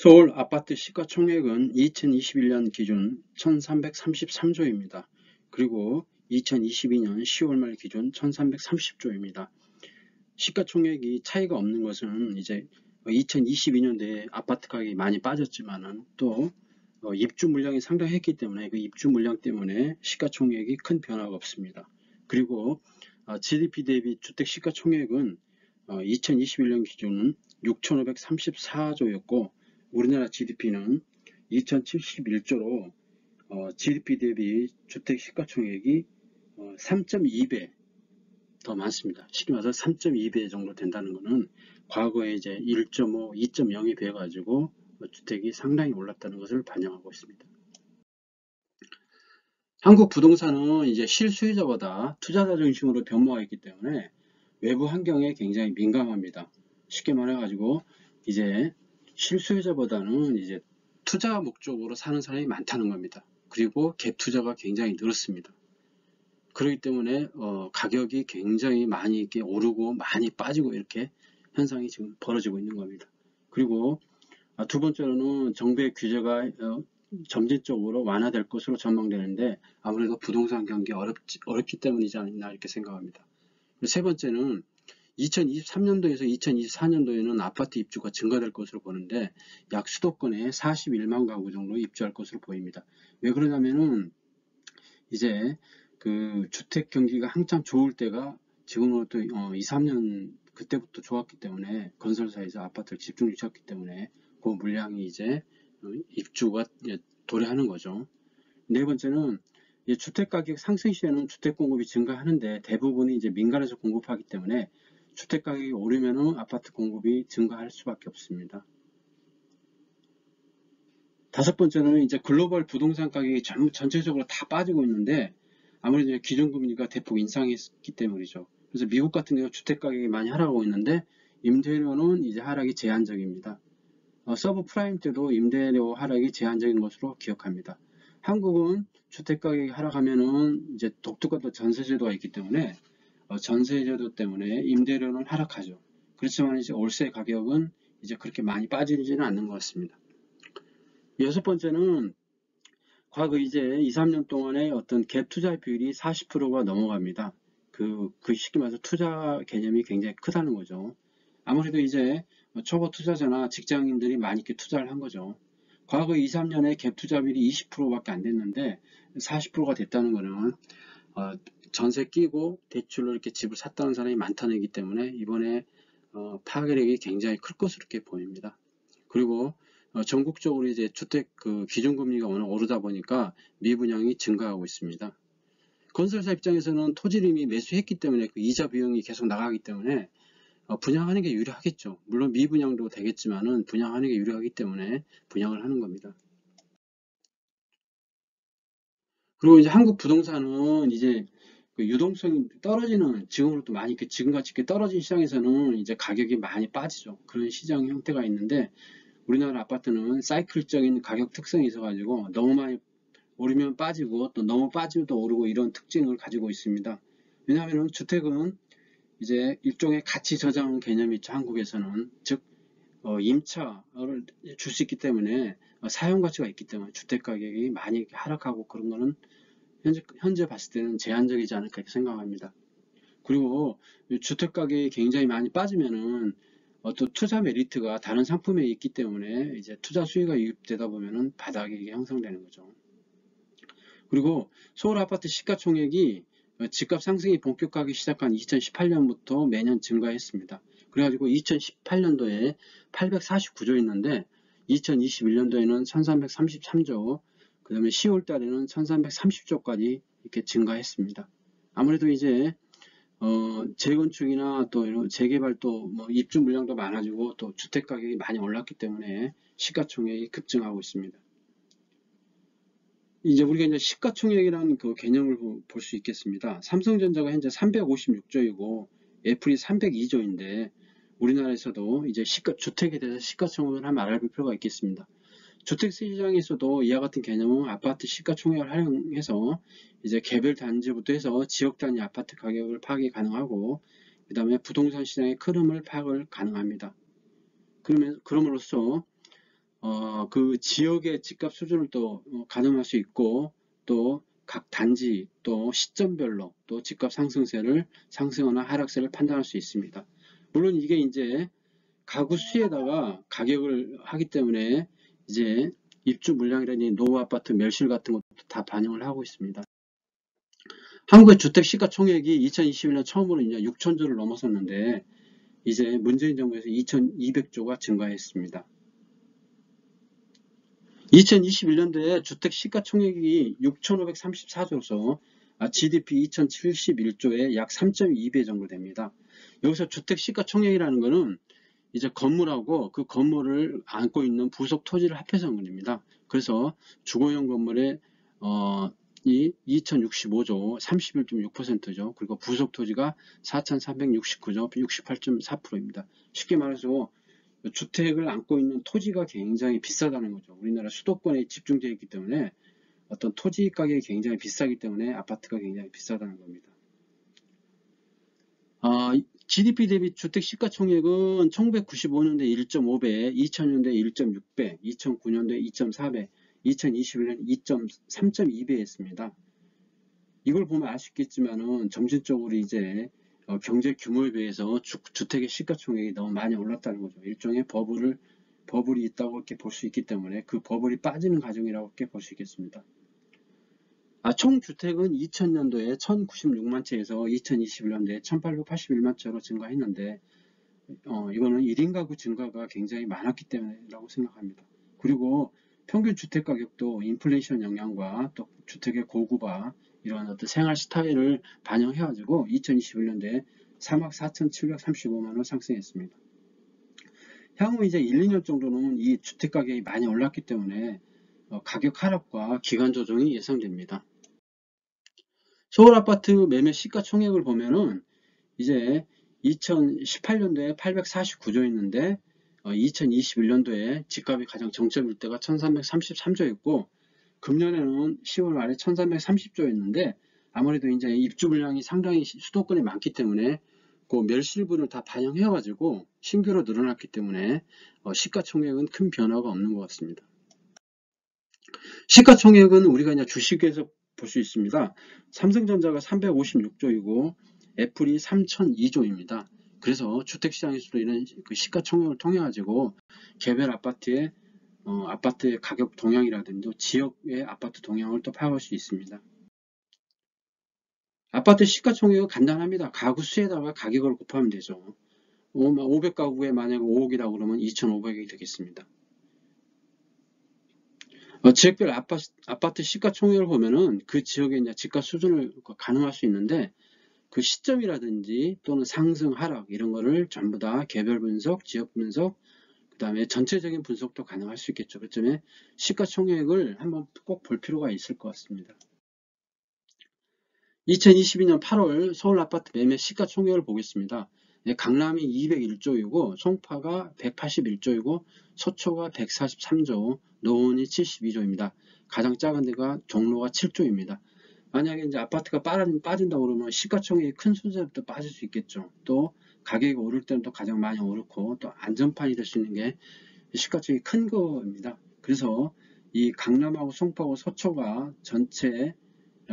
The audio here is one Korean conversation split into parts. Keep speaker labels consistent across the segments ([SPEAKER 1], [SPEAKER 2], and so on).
[SPEAKER 1] 서울 아파트 시가총액은 2021년 기준 1333조입니다. 그리고 2022년 10월 말 기준 1330조입니다. 시가총액이 차이가 없는 것은 이제 2022년도에 아파트 가격이 많이 빠졌지만은 또 입주 물량이 상당했기 때문에 그 입주 물량 때문에 시가총액이 큰 변화가 없습니다. 그리고 GDP 대비 주택 시가총액은 2021년 기준 6,534조였고 우리나라 GDP는 2071조로 GDP 대비 주택 시가총액이 3.2배 더 많습니다. 쉽게 말해서 3.2배 정도 된다는 것은 과거에 이제 1.5, 2.0이 돼가지고 주택이 상당히 올랐다는 것을 반영하고 있습니다. 한국 부동산은 이제 실수요자보다 투자자 중심으로 변모가 있기 때문에 외부 환경에 굉장히 민감합니다. 쉽게 말해가지고 이제 실수요자보다는 이제 투자 목적으로 사는 사람이 많다는 겁니다. 그리고 갭 투자가 굉장히 늘었습니다. 그렇기 때문에 가격이 굉장히 많이 이렇게 오르고 많이 빠지고 이렇게 현상이 지금 벌어지고 있는 겁니다. 그리고 두 번째로는 정부의 규제가 점진적으로 완화될 것으로 전망되는데 아무래도 부동산 경기 어렵기 때문이지 않나 이렇게 생각합니다. 세 번째는 2023년도에서 2024년도에는 아파트 입주가 증가될 것으로 보는데 약 수도권에 41만 가구 정도 입주할 것으로 보입니다. 왜 그러냐면은 이제 그 주택 경기가 한참 좋을 때가 지금으로부터 2, 3년 그때부터 좋았기 때문에 건설사에서 아파트를 집중 유치했기 때문에 그 물량이 이제 입주가 도래하는 거죠. 네 번째는 주택가격 상승 시에는 주택 공급이 증가하는데 대부분이 이제 민간에서 공급하기 때문에 주택가격이 오르면은 아파트 공급이 증가할 수밖에 없습니다. 다섯 번째는 이제 글로벌 부동산 가격이 전체적으로 다 빠지고 있는데 아무래도 기준금리가 대폭 인상했기 때문이죠. 그래서 미국 같은 경우 주택 가격이 많이 하락하고 있는데 임대료는 이제 하락이 제한적입니다. 서브 프라임 때도 임대료 하락이 제한적인 것으로 기억합니다. 한국은 주택 가격이 하락하면은 이제 독특한 전세제도가 있기 때문에 전세제도 때문에 임대료는 하락하죠. 그렇지만 이제 월세 가격은 이제 그렇게 많이 빠지지는 않는 것 같습니다. 여섯 번째는 과거 이제 2, 3년 동안에 어떤 갭 투자 비율이 40%가 넘어갑니다. 그 쉽게 말해서 투자 개념이 굉장히 크다는 거죠. 아무래도 이제 초보 투자자나 직장인들이 많이 이렇게 투자를 한 거죠. 과거 2, 3년에 갭 투자 비율이 20%밖에 안 됐는데 40%가 됐다는 거는 전세 끼고 대출로 이렇게 집을 샀다는 사람이 많다는 얘기 때문에 이번에 파괴력이 굉장히 클 것으로 이렇게 보입니다. 그리고 전국적으로 이제 주택 그 기준금리가 워낙 오르다 보니까 미분양이 증가하고 있습니다. 건설사 입장에서는 토지를 이미 매수했기 때문에 그 이자 비용이 계속 나가기 때문에 분양하는 게 유리하겠죠. 물론 미분양도 되겠지만은 분양하는 게 유리하기 때문에 분양을 하는 겁니다. 그리고 이제 한국 부동산은 이제 그 유동성이 떨어지는 지금으로부터 많이 지금같이 이렇게 떨어진 시장에서는 이제 가격이 많이 빠지죠. 그런 시장 형태가 있는데 우리나라 아파트는 사이클적인 가격 특성이 있어가지고 너무 많이 오르면 빠지고 또 너무 빠지면 또 오르고 이런 특징을 가지고 있습니다. 왜냐하면 주택은 이제 일종의 가치 저장 개념이 있죠. 한국에서는 즉 임차를 줄 수 있기 때문에 사용 가치가 있기 때문에 주택 가격이 많이 하락하고 그런 거는 현재 봤을 때는 제한적이지 않을까 생각합니다. 그리고 주택 가격이 굉장히 많이 빠지면은 또 투자 메리트가 다른 상품에 있기 때문에 이제 투자 수요가 유입되다 보면은 바닥이 형성되는 거죠. 그리고 서울 아파트 시가총액이 집값 상승이 본격화하기 시작한 2018년부터 매년 증가했습니다. 그래가지고 2018년도에 849조였는데 2021년도에는 1333조, 그 다음에 10월 달에는 1330조까지 이렇게 증가했습니다. 아무래도 이제 재건축이나 또 이런 재개발 또 뭐 입주 물량도 많아지고 또 주택 가격이 많이 올랐기 때문에 시가총액이 급증하고 있습니다. 이제 우리가 이제 시가총액이라는 그 개념을 볼 수 있겠습니다. 삼성전자가 현재 356조이고 애플이 302조인데 우리나라에서도 이제 주택에 대해서 시가총액을 한번 알아볼 필요가 있겠습니다. 주택 시장에서도 이와 같은 개념은 아파트 시가총액을 활용해서 이제 개별 단지부터 해서 지역 단위 아파트 가격을 파악이 가능하고 그 다음에 부동산 시장의 흐름을 파악을 가능합니다. 그럼으로써 그 지역의 집값 수준을 또 가늠할 수 있고, 또 각 단지 또 시점별로 또 집값 상승세를 상승하나 하락세를 판단할 수 있습니다. 물론 이게 이제 가구 수에다가 가격을 하기 때문에 이제 입주 물량이라니 노후 아파트 멸실 같은 것도 다 반영을 하고 있습니다. 한국의 주택 시가총액이 2021년 처음으로 이제 6천조를 넘어섰는데 이제 문재인 정부에서 2,200조가 증가했습니다. 2021년도에 주택 시가총액이 6,534조서 GDP 2,071조에 약 3.2배 정도 됩니다. 여기서 주택 시가총액이라는 것은 이제 건물하고 그 건물을 안고 있는 부속 토지를 합해서 한 겁니다. 그래서 주거용 건물의 이 2065조 31.6%죠. 그리고 부속 토지가 4,369조 68.4%입니다. 쉽게 말해서 주택을 안고 있는 토지가 굉장히 비싸다는 거죠. 우리나라 수도권에 집중되어 있기 때문에 어떤 토지 가격이 굉장히 비싸기 때문에 아파트가 굉장히 비싸다는 겁니다. GDP 대비 주택 시가총액은 1995년도에 1.5배, 2000년도에 1.6배, 2009년도에 2.4배, 2021년 3.2배였습니다. 이걸 보면 아쉽겠지만은 점진적으로 이제 경제 규모에 비해서 주택의 시가총액이 너무 많이 올랐다는 거죠. 일종의 버블이 있다고 이렇게 볼 수 있기 때문에 그 버블이 빠지는 과정이라고 이렇게 볼 수 있겠습니다. 총 주택은 2000년도에 1096만 채에서 2021년도에 1881만 채로 증가했는데 이거는 1인 가구 증가가 굉장히 많았기 때문이라고 생각합니다. 그리고 평균 주택 가격도 인플레이션 영향과 또 주택의 고급화 이런 어떤 생활 스타일을 반영해가지고 2021년도에 34,735만원 상승했습니다. 향후 이제 1, 2년 정도는 이 주택 가격이 많이 올랐기 때문에 가격 하락과 기간 조정이 예상됩니다. 서울 아파트 매매 시가총액을 보면은 이제 2018년도에 849조였는데 2021년도에 집값이 가장 정점일 때가 1333조였고 금년에는 10월 말에 1330조였는데 아무래도 이제 입주 물량이 상당히 수도권에 많기 때문에 그 멸실분을 다 반영해가지고 신규로 늘어났기 때문에 시가총액은 큰 변화가 없는 것 같습니다. 시가총액은 우리가 이제 주식에서 볼 수 있습니다. 삼성전자가 356조이고 애플이 3002조입니다. 그래서 주택시장에서도 이런 그 시가총액을 통해 가지고 개별 아파트의 아파트의 가격 동향이라든지 지역의 아파트 동향을 또 파악할 수 있습니다. 아파트 시가총액은 간단합니다. 가구 수에다가 가격을 곱하면 되죠. 500가구에 만약 5억이라고 그러면 2,500억이 되겠습니다. 지역별 아파트 시가총액을 보면은 그 지역의 이제 집값 수준을 가늠할 수 있는데 그 시점이라든지 또는 상승, 하락 이런 거를 전부 다 개별 분석, 지역 분석, 그 다음에 전체적인 분석도 가능할 수 있겠죠. 그 점에 시가총액을 한번 꼭 볼 필요가 있을 것 같습니다. 2022년 8월 서울 아파트 매매 시가총액을 보겠습니다. 강남이 201조이고 송파가 181조이고 서초가 143조, 노원이 72조입니다. 가장 작은 데가 종로가 7조입니다. 만약에 이제 아파트가 빠진다고 그러면 시가총액이 큰 순서부터 빠질 수 있겠죠. 또 가격이 오를 때는 또 가장 많이 오르고 또 안전판이 될 수 있는 게 시가총액이 큰 거입니다. 그래서 이 강남하고 송파하고 서초가 전체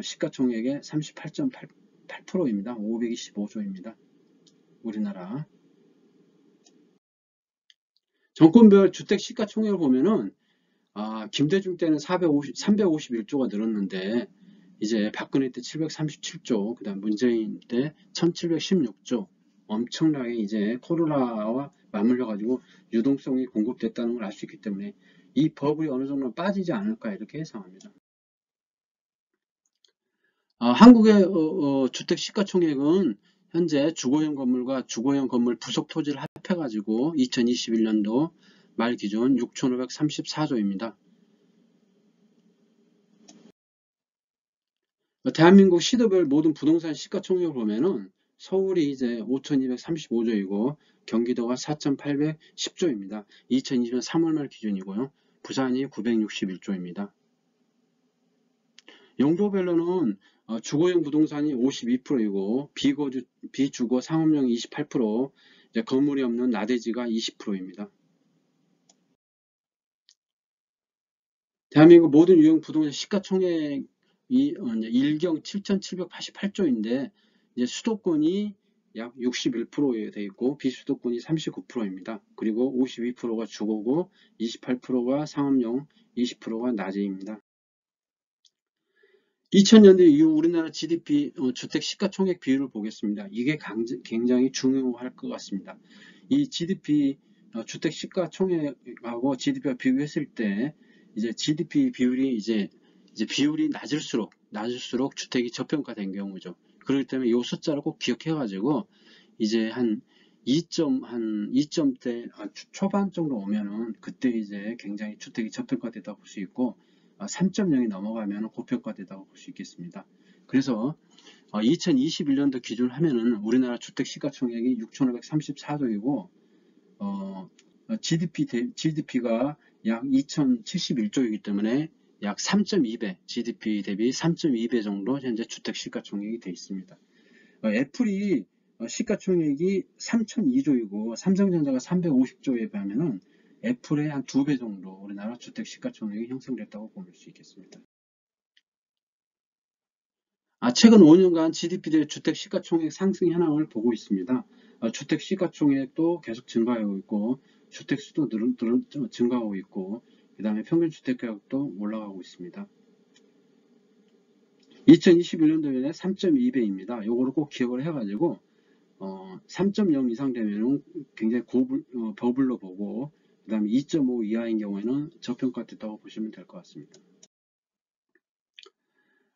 [SPEAKER 1] 시가총액의 38.8%입니다. 525조입니다. 우리나라. 정권별 주택 시가총액을 보면은 김대중 때는 351조가 늘었는데 이제 박근혜 때 737조, 그 다음 문재인 때 1716조 엄청나게 이제 코로나와 맞물려 가지고 유동성이 공급됐다는 걸 알 수 있기 때문에 이 버블이 어느 정도 빠지지 않을까 이렇게 예상합니다. 한국의 주택 시가총액은 현재 주거용 건물과 주거용 건물 부속 토지를 합해가지고 2021년도 말 기준 6,534조입니다. 대한민국 시도별 모든 부동산 시가총액을 보면은 서울이 이제 5,235조이고 경기도가 4,810조입니다. 2020년 3월 말 기준이고요. 부산이 961조입니다. 용도별로는 주거용 부동산이 52%이고 비주거 상업용이 28%, 건물이 없는 나대지가 20%입니다. 대한민국 모든 유형 부동산 시가총액이 1경 7,788조인데 이제 수도권이 약 61%에 돼 있고 비수도권이 39%입니다. 그리고 52%가 주거고 28%가 상업용, 20%가 낮이입니다. 2000년대 이후 우리나라 GDP 주택 시가총액 비율을 보겠습니다. 이게 굉장히 중요할 것 같습니다. 이 GDP 주택 시가총액하고 GDP와 비교했을 때 이제 GDP 비율이 이제 비율이 낮을수록 주택이 저평가된 경우죠. 그렇기 때문에 이 숫자를 꼭 기억해가지고 이제 한 2점대 초반 정도 오면은 그때 이제 굉장히 주택이 저평가되다 볼 수 있고 3.0이 넘어가면 고평가되다고 볼 수 있겠습니다. 그래서 2021년도 기준을 하면은 우리나라 주택 시가총액이 6,534조이고 GDP가 약 2,071조이기 때문에 약 3.2배, GDP 대비 3.2배 정도 현재 주택 시가총액이 되어 있습니다. 애플이 시가총액이 3,002조이고 삼성전자가 350조에 비하면은 애플의 한 2배 정도 우리나라 주택 시가총액이 형성됐다고 볼 수 있겠습니다. 최근 5년간 GDP 대 주택 시가총액 상승 현황을 보고 있습니다. 주택 시가총액도 계속 증가하고 있고 주택 수도 증가하고 있고 그 다음에 평균 주택 가격도 올라가고 있습니다. 2021년도에는 3.2배입니다. 요거를 꼭 기억을 해가지고 3.0 이상 되면 굉장히 버블로 보고 그 다음에 2.5 이하인 경우에는 저평가됐다고 보시면 될 것 같습니다.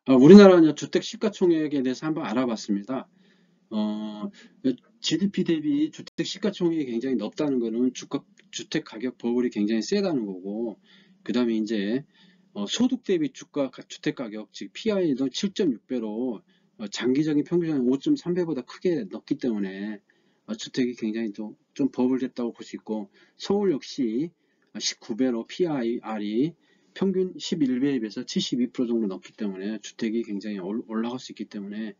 [SPEAKER 1] 우리나라 주택 시가총액에 대해서 한번 알아봤습니다. GDP 대비 주택 시가총액이 굉장히 높다는 것은 주택 가격 버블이 굉장히 세다는 거고 그 다음에 이제 소득 대비 주택 가격 즉 PI도 7.6배로 장기적인 평균은 5.3배보다 크게 높기 때문에 주택이 굉장히 좀 버블됐다고 볼 수 있고 서울 역시 19배로 PIR이 평균 11배에 비해서 72% 정도 높기 때문에 주택이 굉장히 올라갈 수 있기 때문에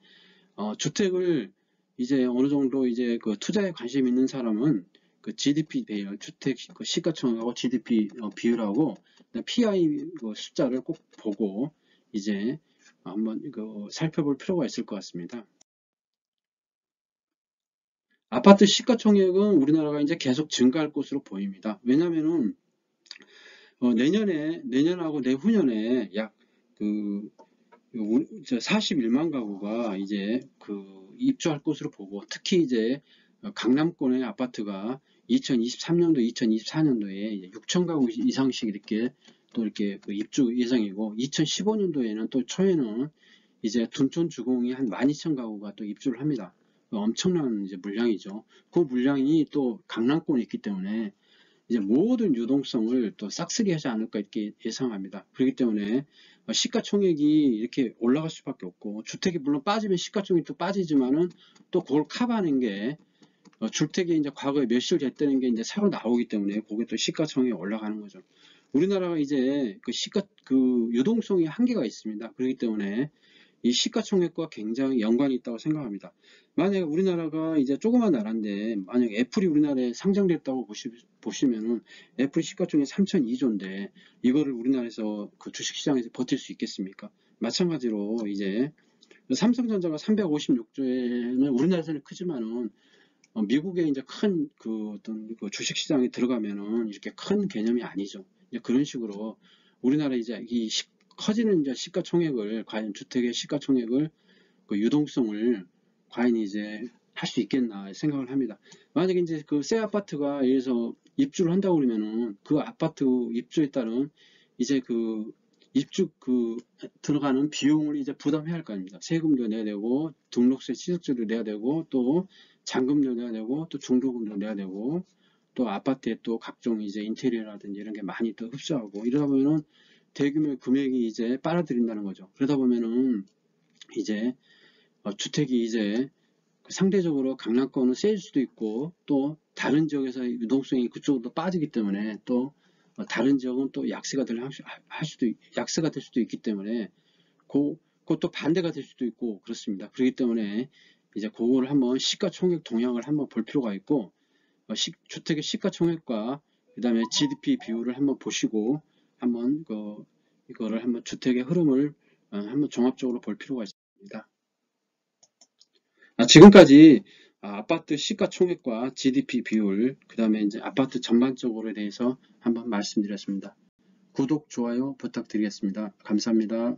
[SPEAKER 1] 주택을 이제 어느 정도 이제 그 투자에 관심 있는 사람은 그 GDP 배열, 주택 그 시가총액하고 GDP 비율하고 PI 그 숫자를 꼭 보고 이제 한번 살펴볼 필요가 있을 것 같습니다. 아파트 시가총액은 우리나라가 이제 계속 증가할 것으로 보입니다. 왜냐면은 내년하고 내후년에 약 41만 가구가 이제 입주할 것으로 보고 특히 이제 강남권의 아파트가 2023년도, 2024년도에 6천 가구 이상씩 이렇게 또 이렇게 입주 예정이고 2015년도에는 또 초에는 이제 둔촌 주공이 한 12,000 가구가 또 입주를 합니다. 엄청난 이제 물량이죠. 그 물량이 또 강남권에 있기 때문에 이제 모든 유동성을 또 싹쓸이 하지 않을까 이렇게 예상합니다. 그렇기 때문에 시가총액이 이렇게 올라갈 수밖에 없고 주택이 물론 빠지면 시가총액이 또 빠지지만은 또 그걸 커버하는 게 주택이 이제 과거에 몇실 됐다는 게 이제 새로 나오기 때문에 그게 또 시가총액이 올라가는 거죠. 우리나라가 이제 그 유동성이 한계가 있습니다. 그렇기 때문에 이 시가총액과 굉장히 연관이 있다고 생각합니다. 만약에 우리나라가 이제 조그만 나라인데 만약 애플이 우리나라에 상장됐다고 보시면은 애플 시가총액 3,002조인데 이거를 우리나라에서 그 주식시장에서 버틸 수 있겠습니까? 마찬가지로 이제 삼성전자가 356조에는 우리나라에서는 크지만은 미국에 이제 큰 어떤 주식시장에 들어가면은 이렇게 큰 개념이 아니죠. 이제 그런 식으로 우리나라 이제 커지는 이제 시가총액을 과연 주택의 시가총액을 유동성을 과연 이제 할 수 있겠나 생각을 합니다. 만약에 이제 새 아파트가 예를 들어서 입주를 한다고 그러면은 그 아파트 입주에 따른 이제 입주 들어가는 비용을 이제 부담해야 할 거 아닙니까? 세금도 내야 되고 등록세 취득세도 내야 되고 또 잔금도 내야 되고 또 중도금도 내야 되고 또 아파트에 또 각종 이제 인테리어라든지 이런 게 많이 또 흡수하고 이러다 보면은 대규모 금액이 이제 빨아들인다는 거죠. 그러다 보면은 이제 주택이 이제 상대적으로 강남권은 세일 수도 있고 또 다른 지역에서 유동성이 그쪽으로 빠지기 때문에 또 다른 지역은 또 약세가 될 수도 있기 때문에 그것도 반대가 될 수도 있고 그렇습니다. 그렇기 때문에 이제 그거를 한번 시가총액 동향을 한번 볼 필요가 있고 주택의 시가총액과 그 다음에 GDP 비율을 한번 보시고 한번 이거를 한번 주택의 흐름을 한번 종합적으로 볼 필요가 있습니다. 지금까지 아파트 시가총액과 GDP 비율, 그 다음에 이제 아파트 전반적으로에 대해서 한번 말씀드렸습니다. 구독, 좋아요 부탁드리겠습니다. 감사합니다.